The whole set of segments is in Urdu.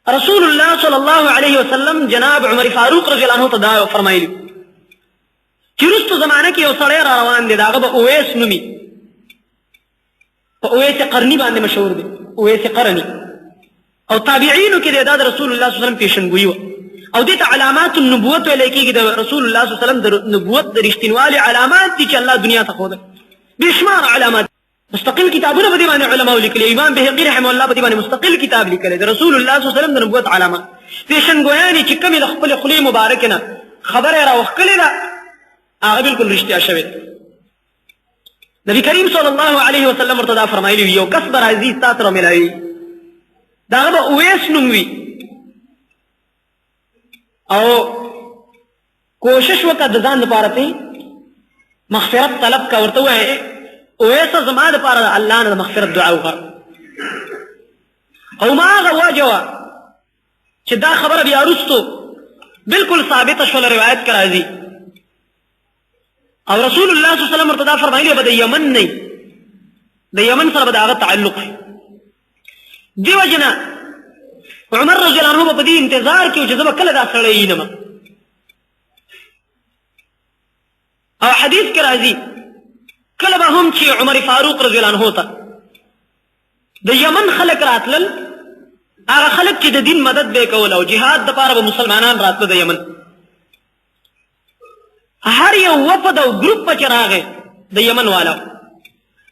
رسول الله صلی الله علیه وسلم جناب عمر فاروق رضی الله عنه ته دا فرمایلی چې وروسته زمانه کې یو سړی را روان دی، داغه به اویس نومي، په اویس قرني باندې مشهور دی، اویس قرني، او تابعینو کې دا د رسول الله صلی الله علیه وسلم پیشنګوئی و، او دې ته علامات النبوت ویل کېږي. د رسول الله صلی الله علیه وسلم د نبوت د رښتینوالي علامات دي چې الله دنیا ته ښوده، بشمار علامات. مستقل کتابونه په دې باندې علماء لیکلي، امام بهقي رحمه الله په دې باندې مستقل کتاب لیکلی د رسول الله صلی الله علیه وسلم د نبوت علامات. پیشنګویانې چې کومې د خپل خولې مبارکې نه خبره راوښکلې ده هغه بالکل رښتیا شوې. نبی کریم صلی الله علیه وسلم ورته دا فرمایلی یو کس به راځي تا سره ملاوي، د هغه به اویس نوم وي، او کوشش وکړه د ځان لپاره ته مغفرت طلب کا، ورته ووایې اویس زما دپاره د الله نه د مغفرت دعا وکړه. او ما هغه وجه وه چې دا خبره بیا وروستو بالکل ثابته شوله، روایت کې راځي. او رسول الله صلی الله علیه وسلم ورته دا فرمایلی به د یمن نه، د یمن سره به د هغه تعلق وي. دې وجې نه عمر رضی الله عنه په دې انتظار کې و چې زه به کله دا سړی وینم. او حدیث کې راځي کله به هم چې عمر فاروق رضی الله عنه ته د یمن خلک راتلل، هغه خلک چې د دین مدد به یې کول او جهاد دپاره به مسلمانان راتله د یمن، هر یو وفد او ګروپ به چې راغی د یمن والا،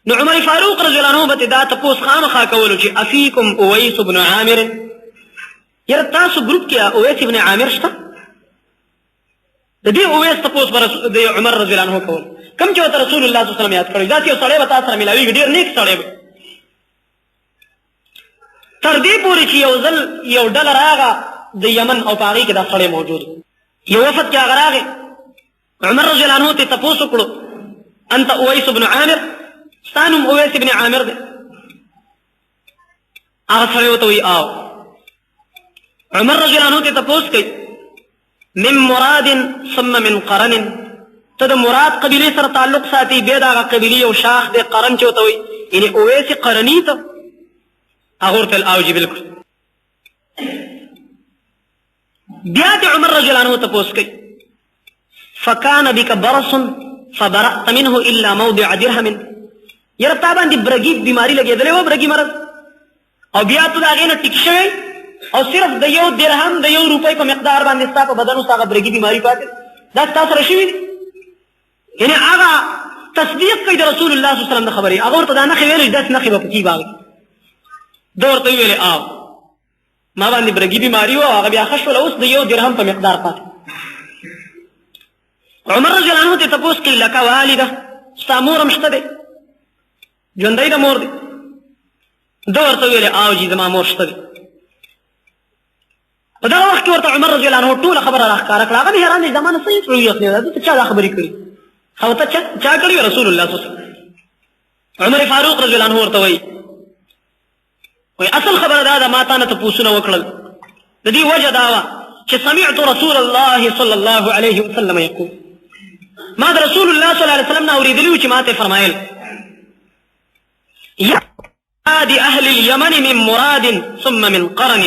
نو عمر فاروق رضی الله عنه به دا تپوس خامخا کولو چې افیکم اویس بن عامر، یاره تاسو ګروپ کې اویس بن عامر شته؟ د دې اویس تپوس به د عمر رضی الله عنه کول، کوم چې ورته رسول الله صلی الله علیه وسلم یاد کړی داسې یو سړی به تا سره ملاویږي، ډېر نیک سړی به. تر دې پورې چې یو ځل یو ډله راغه د یمن او په هغې کې دا سړی موجود، یو وفد کې هغه راغی، عمر رضی الله عنه ته تپوس وکړو انت اویس بن عامر، ستا نوم اویس بن عامر دی؟ هغه سړی ورته وایي آو. عمر رضی الله عنه ته تپوس کوي من مراد ثم من قرن، ته د مراد قبیلې سره تعلق ساتي، بیا د هغه قبیلې یو شاخ دی قرن چې ورته وایي، یعنې اویس قرني ته؟ هغه ورته ویل آو جي بالکل. بیا د عمر رضی الله عنه تپوس کوي فکان بک برص فبرأت منه الا موضع درهم، یاره تا باندې برګي بیماری لګېدلې وه، برګي مرض، او بیا ته د هغې نه ټیک شوی او صرف د یو درهم د یو روپۍ په مقدار باندې ستا په بدن اوس هغه برګي بیماري پاتې دا ستا سره شوي دي. یعنې هغه تصدیق کوي د رسول الله صلی الله علیه وسلم د خبرې، هغه ورته دا نښې ویلې چې داسې نښې به پکې باغې، ده ورته وویلې آو ما باندې برګي بیماري وه، هغه بیا ښه شوله، اوس د یو درهم په مقدار پاتې. عمر رضی الله عنه ته تپوس کوي لکه والده، ستا مور هم شته دی؟ ژوندی ده مور دی؟ ده ورته ویلې آو جي زما مور شته دی. په دغه وخت کې ورته عمر رضی الله عنه ټوله خبره راښکاره کړه. هغه حیران دی چې زما نه څه هېڅ یقین نه ده، ته چا دا خبرې کړي؟ او ته چا کړي وي؟ رسول الله صلی الله علیه وسلم. عمر فاروق رضی الله عنه ورته وایي اصل خبره دا ده ما تا نه تپوسونه وکړل، د دې وجه دا وه چې سمعت رسول الله صلی الله علیه وسلم یقول، ما د رسول الله صلی الله علیه وسلم نه اورېدلي وو چې ما ته فرمایل یا د اهل الیمن من مراد ثم من قرن،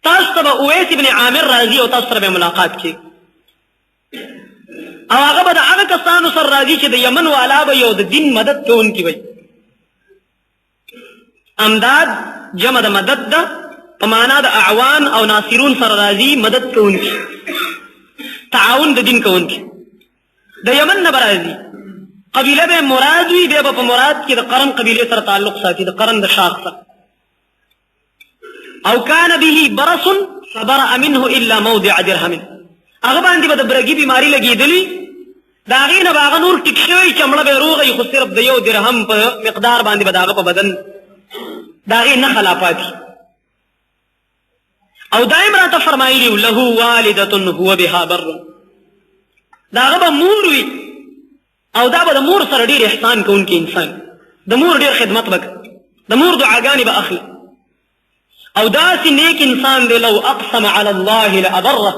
تاسو ته به اویس بن عامر راځي او تاسو سره به ملاقات کېږي، او هغه به د هغه کسانو سره راځي چې د یمن والا به یو د دین مدد کوونکي وي. امداد جمع د مدد ده، په معنا د اعوان او ناصرون سره راځي، مدد کوونکي، تعاون د دین کوونکي. د یمن نه به راځي، قبیله به مراد وي، بیا به په مراد کې د قرن قبیلې سره تعلق ساتي، د قرن د شاخ سره. او کان به برص فبرأ منه الا موضع درهم، هغه باندې به د برګي بیماري لګېدلي، د هغې نه به هغه نور ټیک شوی، چمړه به یې روغه وي، خو صرف د یو درهم په مقدار باندې به د هغه په بدن د هغې نښه لا پاتې. او دایم راته فرمایلي له والدة هو بها بر، د هغه به مور وي او دا به د مور سره ډېر احسان کوونکی انسان، د مور ډېر خدمت به کوي، د مور دعاګانې به اخلي، او داسې نیک انسان دی لو اقسم علی الله لابره،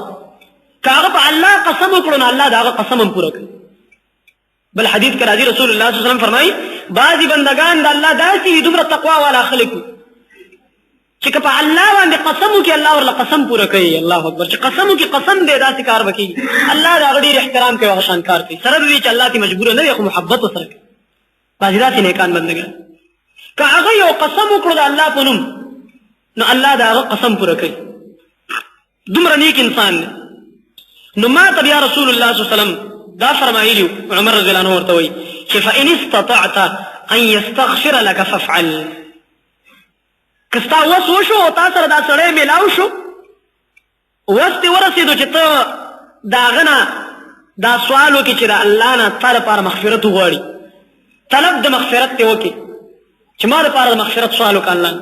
که هغه په الله قسم وکړو نو الله د هغه قسم هم پوره کوي. بل حدیث کې راځي رسول الله صلی الله علیه وسلم فرمایي بعضې بندګان د الله داسې وي دومره تقوا والا خلک وي چې په الله باندې قسم وکړي الله ورله قسم پوره کوي. الله اکبر. چې قسم وکړي قسم دې داسې کار وکړي الله دا غډیر احترام کوي او شان کار کوي. سره دې چې الله ته مجبور نه وي خو محبت وسره کوي. بعضې داسې نیکان بندګان که هغه یو قسم وکړو د الله په نوم نو الله د هغه قسم پوره کوي. دومره نیک انسان دی. نو ما ته بیا رسول الله صلی الله علیه وسلم دا فرمایلی عمر رضی الله عنه ورته وایي چې فإن استطعت ان يستغفر لك فافعل. که ستا وس وشو او تا سره دا سړی میلاو شو وس دې ورسېدو چې ته د هغه نه دا سوال وکړې چې د الله نه تا لپاره مغفرت وغواړي طلب د مغفرت دې وکړي چې ما لپاره د مغفرت سوال وکړه الله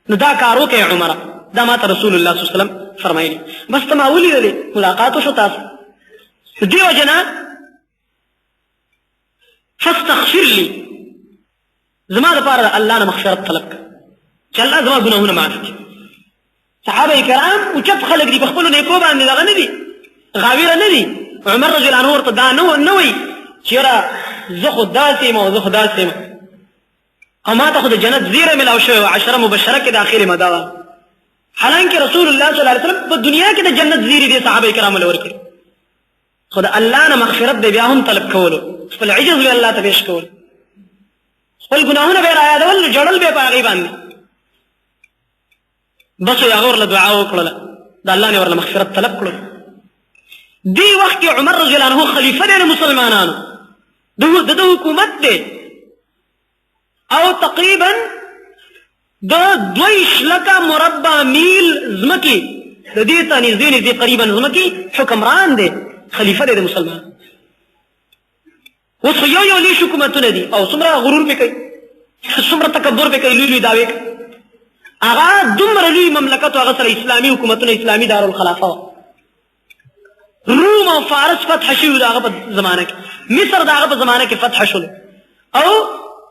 نو دا کار وکړې عمره. دا ما ته رسول الله صلی الله علیه وسلم فرمایلی. بس ته ما ولیدلې ملاقات وشو تاسو دې وجه نه فاستغفر لي زما لپاره د الله نه مغفرت طلب کړه چې الله زما ګناهونه معاف کړي. صحابه کرام اوچت خلک دي په خپلو نیکو باندې دغه نه دي غاویره نه دي. عمر رضی الله عنه ورته دا نه وایي چې یاره زه خو داسې یم او زه خو داسې یم او ما ته خو د جنت زیره میلاو شوې وه 10 مبشره کې داخلې مه دا وه. حالانکه رسول الله صلی الله علیه وسلم په دنیا کې د جنت زیرې دي صحابه کرامو له ورکړي خو د الله نه مغفرت دی بیا هم طلب کولو خپل عجز به الله ته پیش کول خپل ګناهونه به یې رایادول جړل به یې په هغې باندې بس هغه ورله دعا وکړله د الله نه ورله مغفرت طلب کړو. دې وخت کې عمر رضی الله عنه خلیفه دی د مسلمانانو د ده حکومت دی او تقریبا د 22 لکه مربع میل ځمکې د دې ته نږدې قریبا ځمکې حکمران دی خلیفه دی د مسلمانانو. اوس خو یو لوی حکومتونه دي او څومره غرور پې کوي څومره تکبر پې کوي لوی دعوې کوي. هغه دومره لوی مملکت او هغه سره اسلامي حکومتونه اسلامي دارالخلافه وه. روم او فارس فتح شوي د هغه په زمانه کې مصر د هغه په زمانه کې فتح شول او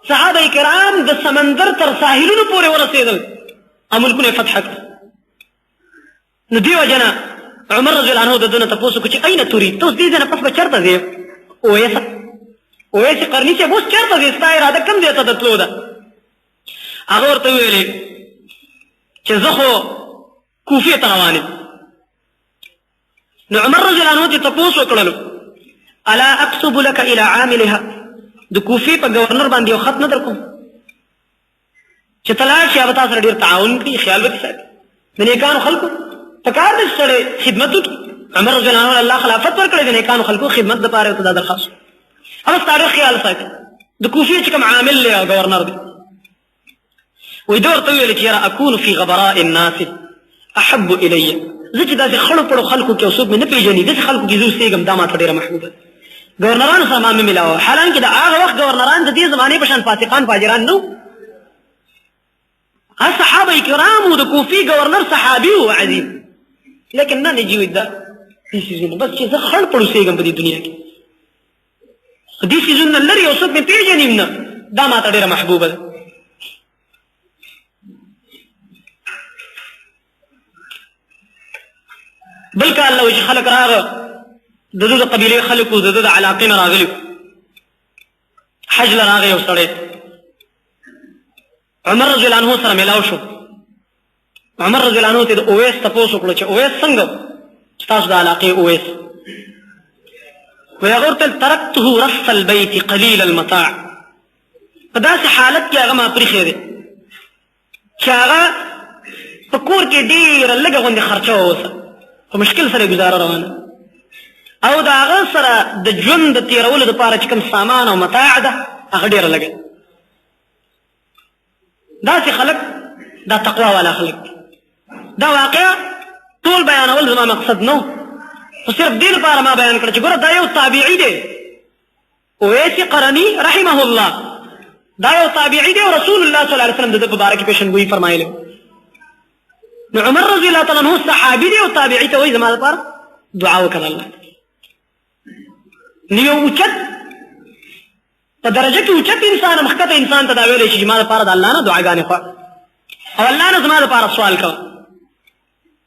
صحابه کرام د سمندر تر ساحلونو پورې ورسېدل او ملکونه فتح کړل. نو دې وجه نه عمر رضی الله عنه د ده نه تپوس وکړو چې أين تريد ته اوس دې ځای نه پس به چېرته ځې اویس قرني صاحب اوس چېرته ځې ستا اراده کوم ځای ته د تلو ده. هغه ورته وویلې چې زه خو کوفې ته روان یم. نو عمر رضی الله عنه ته تپوس وکړلو الا اکتب لك الى عاملها د کوفې په گورنر باندې یو خط نه در کوم چې ته لاړ شې هغه تا سره ډېر تعاون کړي خیال به دې ساتي د نیکانو خلکو په کار دی چې سړی خدمت وکړي. عمر رضی الله عنه الله خلافت ورکړی د نیکانو خلکو خدمت دپاره ورته دا درخواست هغه ستا ډېر خیال ساتي د کوفې چې کوم عامل دی او گورنر دی وایي ده ورته وویل چې یاره اکون فی غبراء الناس احب الی زه چې داسې خړو پړو خلکو کې او څوک مې نه پېژني داسې خلکو کې زه اوسېږم دا ماته ډېره محبوبه ده. گورنرانو سره ما مې میلاوه حالانکه د هغه وخت گورنران د دې زمانې په شان فاسقان فاجران نه وو. صحابه کرامو د کوفې گورنر صحابي و عظیم لیکن نه نجي وي دا دې څیزونه بس چې زه خړ پړ اوسېږم په دې دنیا کې دې څیزونه لرې او څوک مې پېژني نه دا ماته ډېره محبوبه ده. بل کال له چې خلک راغه د ده د قبیلې خلکو د ده د علاقې نه راغلي حج له راغی یو سړی عمر رضی الله عنه سره میلاو شو. عمر رضی الله عنه ته د اویس تپوس وکړو چې اویس څنګه ستاسو د علاقې اویس وایي هغه ورته ترکته رف البیت قلیل المتاع په داسې حالت کې هغه ما پرېښی دی چې هغه په کور کې ډېره لږه غوندې خرچه واوسه په مشکل سره ګزاره روانه او د هغه سره د ژوند د تېرولو دپاره چې کوم سامان او متاع ده هغه ډېره لږه داسې خلک دا تقوا والا خلک دا واقعه ټول بیانول زما مقصد نه خو صرف دې لپاره ما بیان کړه چې ګوره دا یو تابعي دی اویس قرني رحمه الله دا یو تابعي دی او رسول الله صلی الله علیه وسلم د ده په باره کې پیشنګویي فرمایلی. نو عمر رضی الله تعالی عنه صحابي دی او تابعي ته وایي زما لپاره دعا وکړه الله نو یو اوچت په درجه کې اوچت انسان مخکته انسان ته دا ویلی چې زما لپاره د الله نه دعاګانې خوا او الله نه زما لپاره سوال کوه